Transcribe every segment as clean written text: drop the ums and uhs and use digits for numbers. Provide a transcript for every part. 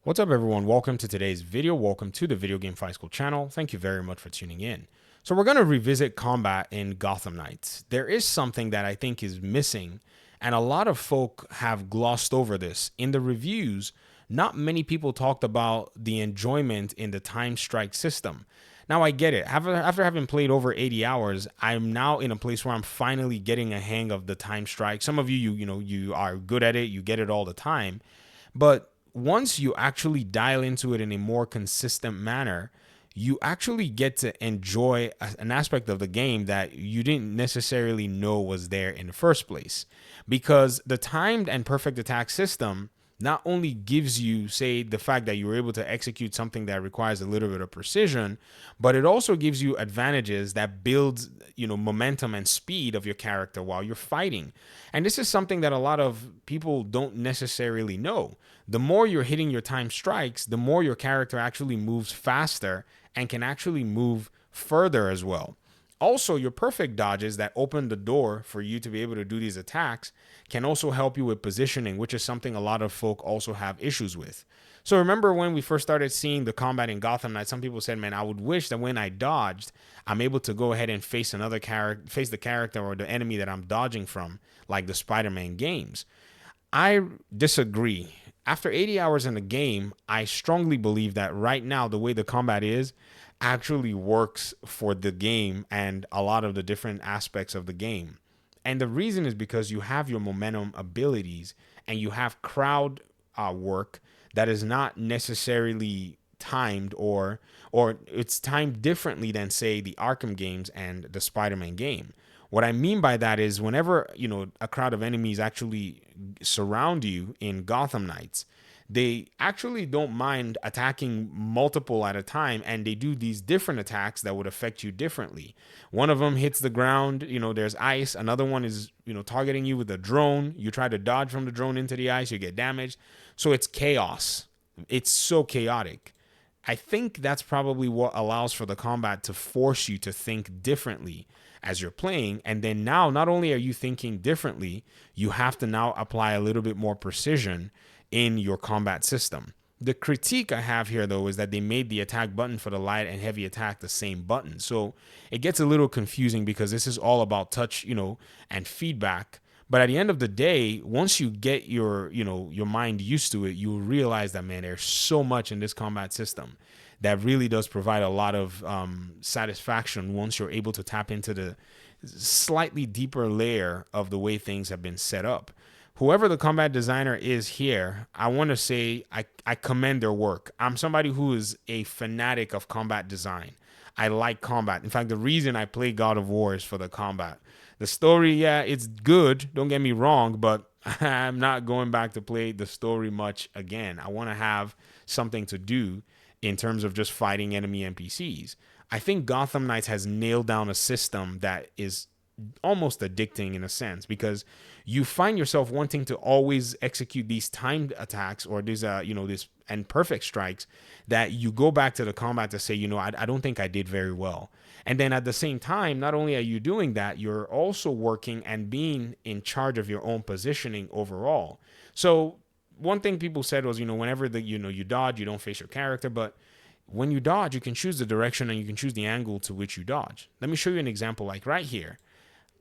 What's up, everyone? Welcome to today's video. Welcome to the Video Game Fight School channel. Thank you very much for tuning in. So we're going to revisit combat in Gotham Knights. There is something that I think is missing, and a lot of folk have glossed over this. In the reviews, not many people talked about the enjoyment in the time strike system. Now I get it. After having played over 80 hours, I'm now in a place where I'm finally getting a hang of the time strike. Some of you are good at it. You get it all the time. But once you actually dial into it in a more consistent manner, you actually get to enjoy an aspect of the game that you didn't necessarily know was there in the first place. Because the timed and perfect attack system not only gives you, say, the fact that you're able to execute something that requires a little bit of precision, but it also gives you advantages that builds, momentum and speed of your character while you're fighting. And this is something that a lot of people don't necessarily know. The more you're hitting your time strikes, the more your character actually moves faster and can actually move further as well. Also, your perfect dodges that open the door for you to be able to do these attacks can also help you with positioning, which is something a lot of folk also have issues with. So remember when we first started seeing the combat in Gotham Knights, some people said, man, I would wish that when I dodged, I'm able to go ahead and face the character or the enemy that I'm dodging from, like the Spider-Man games. I disagree. After 80 hours in the game, I strongly believe that right now, the way the combat is actually works for the game and a lot of the different aspects of the game. And the reason is because you have your momentum abilities and you have crowd work that is not necessarily timed or it's timed differently than, say, the Arkham games and the Spider-Man game. What I mean by that is whenever, a crowd of enemies actually surround you in Gotham Knights, they actually don't mind attacking multiple at a time, and they do these different attacks that would affect you differently. One of them hits the ground, there's ice. Another one is, targeting you with a drone. You try to dodge from the drone into the ice, you get damaged. So it's chaos. It's so chaotic. I think that's probably what allows for the combat to force you to think differently as you're playing. And then now, not only are you thinking differently, you have to now apply a little bit more precision in your combat system. The critique I have here, though, is that they made the attack button for the light and heavy attack the same button. So it gets a little confusing because this is all about touch, and feedback. But at the end of the day, once you get your mind used to it, you realize that, man, there's so much in this combat system that really does provide a lot of satisfaction once you're able to tap into the slightly deeper layer of the way things have been set up. Whoever the combat designer is here, I want to say I commend their work. I'm somebody who is a fanatic of combat design. I like combat. In fact, the reason I play God of War is for the combat. The story, yeah, it's good. Don't get me wrong, but I'm not going back to play the story much again. I want to have something to do in terms of just fighting enemy NPCs. I think Gotham Knights has nailed down a system that is almost addicting in a sense because you find yourself wanting to always execute these timed attacks or these this and perfect strikes that you go back to the combat to say, I don't think I did very well. And then at the same time, not only are you doing that, you're also working and being in charge of your own positioning overall. So one thing people said was, whenever you dodge, you don't face your character, but when you dodge, you can choose the direction and you can choose the angle to which you dodge. Let me show you an example like right here.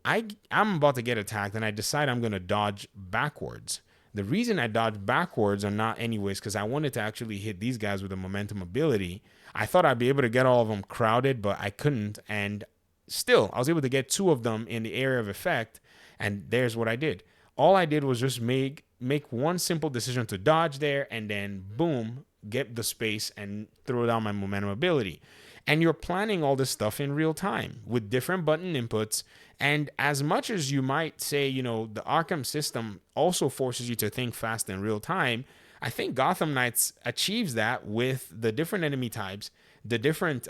I'm about to get attacked and I decide I'm going to dodge backwards. The reason I dodged backwards or not anyways, because I wanted to actually hit these guys with a momentum ability. I thought I'd be able to get all of them crowded, but I couldn't. And still, I was able to get two of them in the area of effect. And there's what I did. All I did was just make one simple decision to dodge there and then boom, get the space and throw down my momentum ability. And you're planning all this stuff in real time with different button inputs. And as much as you might say, the Arkham system also forces you to think fast in real time, I think Gotham Knights achieves that with the different enemy types, the different,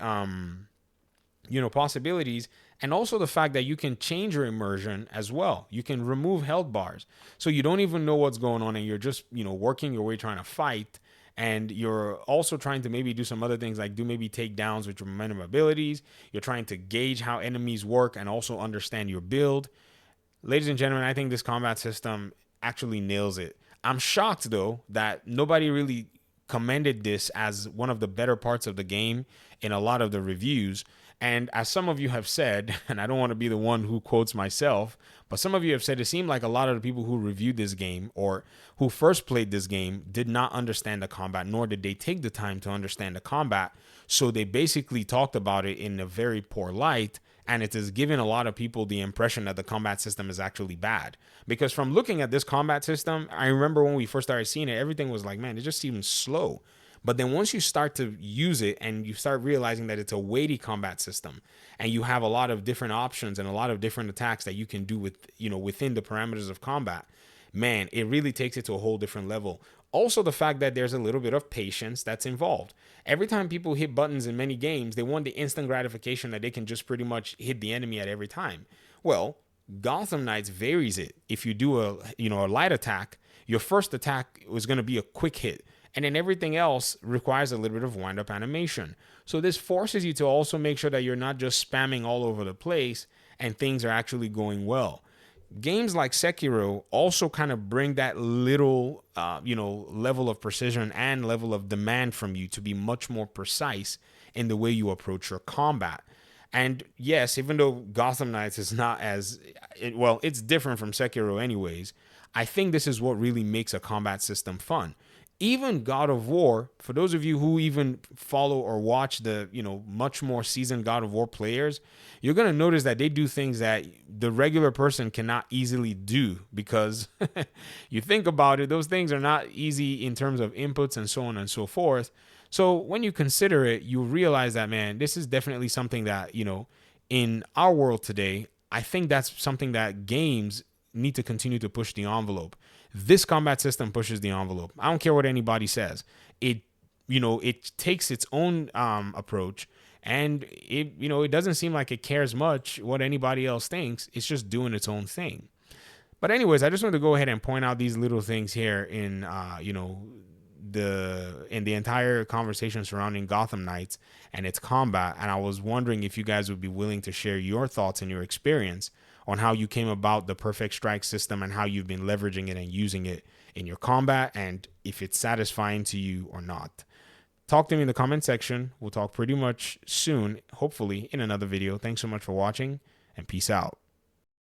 possibilities, and also the fact that you can change your immersion as well. You can remove health bars. So you don't even know what's going on and you're just, working your way trying to fight. And you're also trying to maybe do some other things like do maybe takedowns with your momentum abilities. You're trying to gauge how enemies work and also understand your build. Ladies and gentlemen, I think this combat system actually nails it. I'm shocked, though, that nobody really commended this as one of the better parts of the game in a lot of the reviews. And as some of you have said, and I don't want to be the one who quotes myself, but some of you have said it seemed like a lot of the people who reviewed this game or who first played this game did not understand the combat, nor did they take the time to understand the combat. So they basically talked about it in a very poor light, and it has given a lot of people the impression that the combat system is actually bad. Because from looking at this combat system, I remember when we first started seeing it, everything was like, man, it just seems slow. But then once you start to use it and you start realizing that it's a weighty combat system and you have a lot of different options and a lot of different attacks that you can do with, within the parameters of combat, man, it really takes it to a whole different level. Also, the fact that there's a little bit of patience that's involved. Every time people hit buttons in many games, they want the instant gratification that they can just pretty much hit the enemy at every time. Well, Gotham Knights varies it. If you do a light attack, your first attack is going to be a quick hit. And then everything else requires a little bit of wind-up animation. So this forces you to also make sure that you're not just spamming all over the place and things are actually going well. Games like Sekiro also kind of bring that little, level of precision and level of demand from you to be much more precise in the way you approach your combat. And yes, even though Gotham Knights is not it's different from Sekiro anyways, I think this is what really makes a combat system fun. Even God of War, for those of you who even follow or watch the, much more seasoned God of War players, you're going to notice that they do things that the regular person cannot easily do because you think about it, those things are not easy in terms of inputs and so on and so forth. So when you consider it, you realize that, man, this is definitely something that, in our world today, I think that's something that games need to continue to push the envelope. This combat system pushes the envelope. I don't care what anybody says. It takes its own approach, and it doesn't seem like it cares much what anybody else thinks. It's just doing its own thing. But anyways, I just wanted to go ahead and point out these little things here in the entire conversation surrounding Gotham Knights and its combat. And I was wondering if you guys would be willing to share your thoughts and your experience on how you came about the Perfect Strike system and how you've been leveraging it and using it in your combat, and if it's satisfying to you or not. Talk to me in the comment section. We'll talk pretty much soon, hopefully in another video. Thanks so much for watching, and peace out.